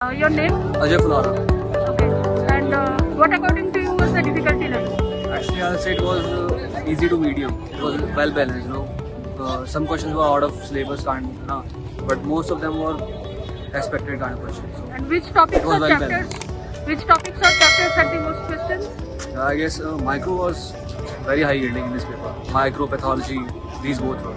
Your name? Ajay Fulara. Okay. And what according to you was the difficulty level? Actually, I'll say it was easy to medium. It was well balanced, some questions were out of syllabus but most of them were expected kind of questions. So And which topics it was or well chapters? Which topics or chapters had the most questions? I guess micro was very high yielding in this paper. Micro, pathology, these both were.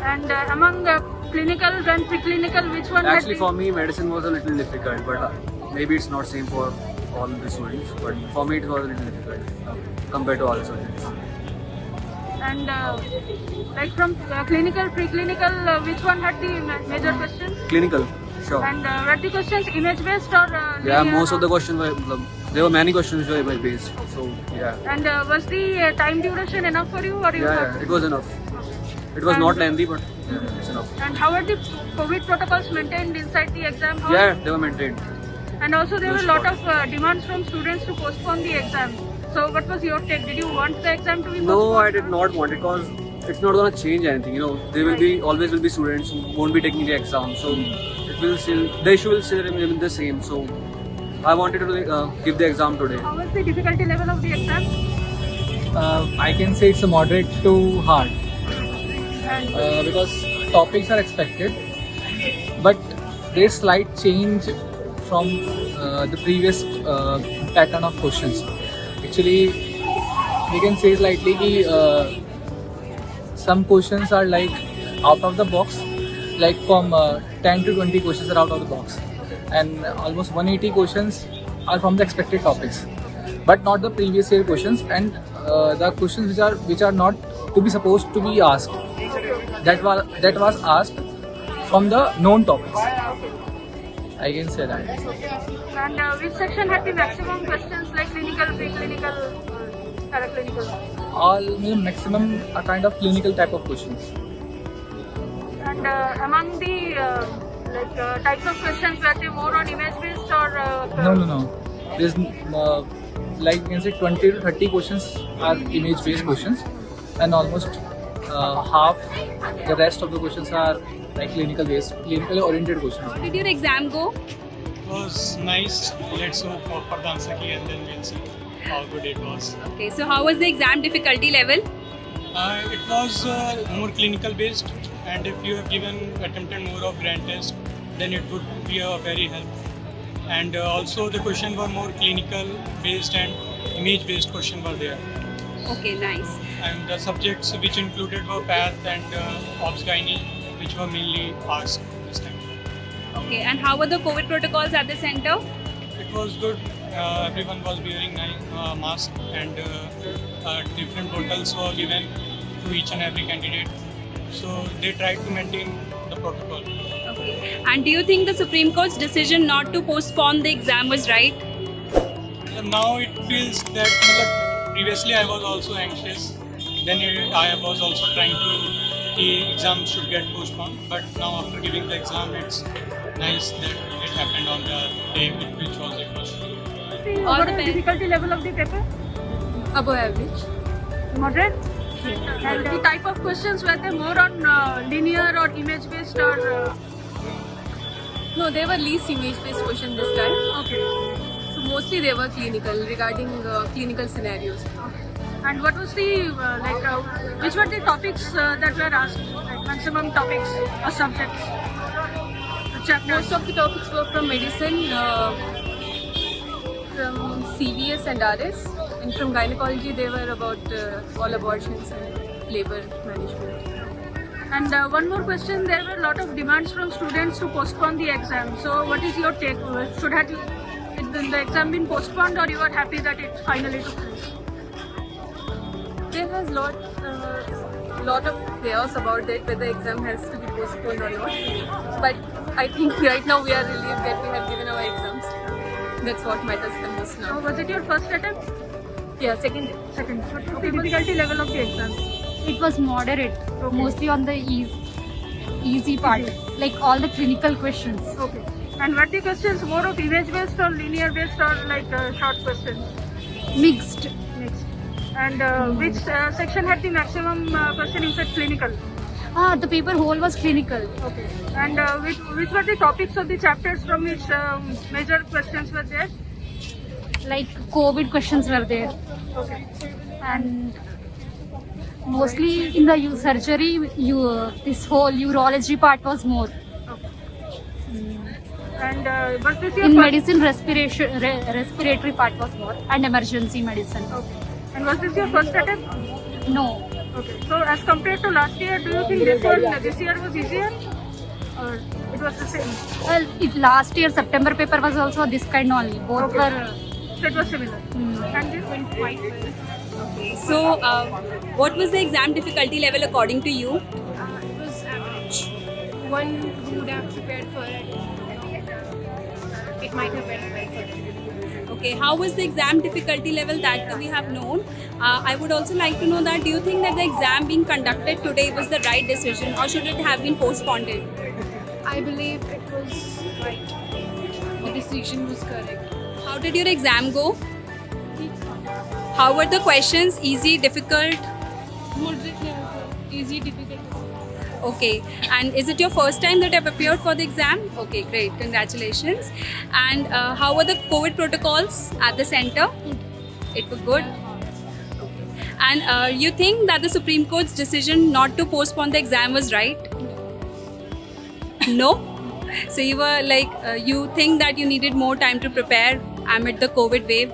And among clinicals and preclinical, which one Actually, had for me, medicine was a little difficult, but maybe it's not same for all the students. But for me, it was a little difficult compared to all the subjects. And like from clinical, preclinical, which one had the major questions? Clinical, sure. And were the questions image based or Yeah, linear most or- of the questions were. There were many questions were based. So yeah. And was the time duration enough for you or you Yeah, thought- it was enough. It was And- not lengthy, but yeah, it's enough. And how are the COVID protocols maintained inside the exam hall? Yeah, they were maintained. And also there were a Those lot of demands from students to postpone the exam. So what was your take? Did you want the exam to be postponed? No, I did not want it because it's not gonna change anything. There will be always will be students who won't be taking the exam, so it will still the issue will still remain the same. So I wanted to give the exam today. How was the difficulty level of the exam? I can say it's a moderate to hard And because topics are expected, but there's slight change from the previous pattern of questions. Actually, we can say slightly some questions are like out of the box, like from 10 to 20 questions are out of the box, and almost 180 questions are from the expected topics, but not the previous year questions, and the questions which are not to be supposed to be asked, that was asked from the known topics. I can say that. and which section had the maximum questions like clinical, preclinical, paraclinical? All maximum are kind of clinical type of questions. And among the types of questions, were they more on image based or? No. There's like you can say 20 to 30 questions are image based questions, and almost half the rest of the questions are like clinically oriented questions. How did your exam go? It was nice. Let's hope for the answer key and then we'll see how good it was. Okay, so how was the exam difficulty level? It was more clinical based, and if you have attempted more of grand test, then it would be a very helpful. And also the question were more clinical based and image based question were there. Okay, nice. And the subjects which included were path and obs gynae, which were mainly asked this time. Okay, and how were the COVID protocols at the center? It was good. Everyone was wearing mask, and different bottles were given to each and every candidate. So they tried to maintain the protocol. Okay. And do you think the Supreme Court's decision not to postpone the exam was right? Now it feels that previously I was also anxious. Then I was also trying to the exam should get postponed. But now after giving the exam, it's nice that it happened on the day which was requested. The All the overall best. difficulty level of the paper? Above average. Moderate? And the type of questions, were they more on linear or image based or? No, they were least image-based questions this time. Okay. So mostly they were clinical, regarding clinical scenarios. And what was the which were the topics that were asked? Like maximum topics or subjects? Chapters. Most of the topics were from medicine, from CVS and RS, and from gynecology they were about all abortions and labor management. And one more question, there were a lot of demands from students to postpone the exam. So what is your take? Should have the exam been postponed, or you are happy that it finally took place? There was lot of chaos about that, whether exam has to be postponed or not. But I think right now we are relieved that we have given our exams. That's what matters the most So now. was it your first attempt? Yeah, second. Second. What was the difficulty level of the exam? It was moderate, mostly on the easy part, like all the clinical questions. Okay. And were the questions more of image based or linear based or like short questions? Mixed. Next. And which section had the maximum question in such clinical? The paper whole was clinical. Okay. And which were the topics of the chapters from which major questions were there? Like COVID questions were there. Okay. And mostly in the surgery, this whole urology part was more. And was this your In first? medicine, respiratory part was more, and emergency medicine. Okay. And was this your first attempt? No. Okay. So as compared to last year, do you think this year was easier, or it was the same? Well, last year September paper was also this kind only. Both Okay. were. So it was similar. And this went quite well. So, what was the exam difficulty level according to you? It was average. One who would have prepared for it, it might have went well for them. Okay, how was the exam difficulty level that we have known? I would also like to know that do you think that the exam being conducted today was the right decision, or should it have been postponed? I believe it was right. The decision was correct. How did your exam go? How were the questions? Easy, difficult? Moderate level, easy, difficult. Okay, and is it your first time that you have appeared for the exam? Okay, great, congratulations. And how were the COVID protocols at the center? It was good. And you think that the Supreme Court's decision not to postpone the exam was right? No? So you were like, you think that you needed more time to prepare amid the COVID wave?